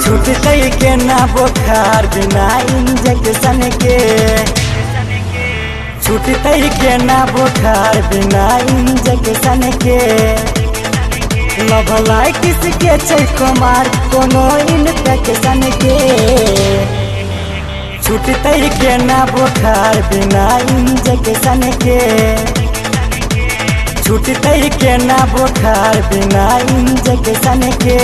छूटते के ना बुखार बिना इंजेक्शन के, छूटते के ना बुखार बिना इंजेक्शन के। लभलाई किसके कुमार कोनो इन्फेक्शन के, छूटते के ना बुखार बिना इंजेक्शन के, छूटते के ना बुखार बिना इंजेक्शन के।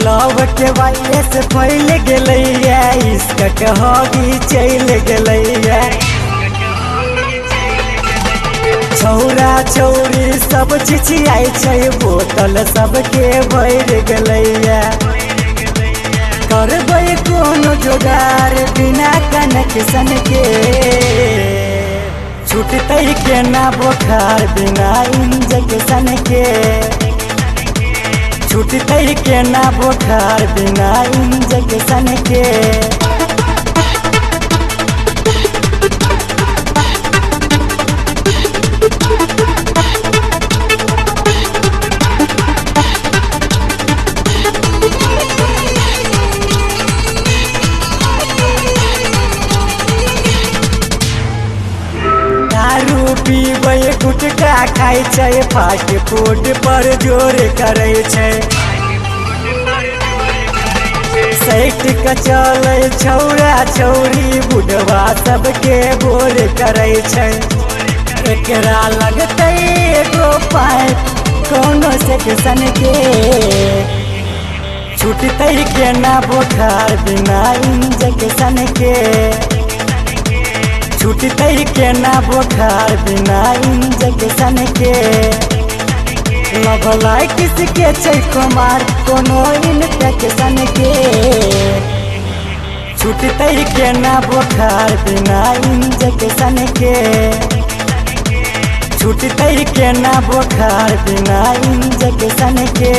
लव के वायरस फैल गलैया, इसका हॉगी चल गलैया। छौरा छौरी सब चिचियाई छै, बोतल सबके भर गलैया। करबै कोनो जोगार बिना कनेक्शन के, छूटतै के ना बुखार बिना इंजेक्शन के, छूटते के ना बुखार बिना इंजेक्शन के। दारू पीबै गुटखा खाइ छै, फास्ट फूड पर जोर करै छै। सैट के चलै छौरा छौरी, बुढ़वा सबके बोर करै छै। एकरा लगतै एगो पाइप कोनो सेक्शन के, छूटतै के ना बुखार बिना इंजेक्शन के, छूटतै के ना बुखार बिना इंजेक्शन के। लभलाई किसके कुमार कोनो इन्फेक्शन के, छूटतै के ना बुखार बिना इंजेक्शन के, छूटतै के ना बुखार बिना इंजेक्शन के।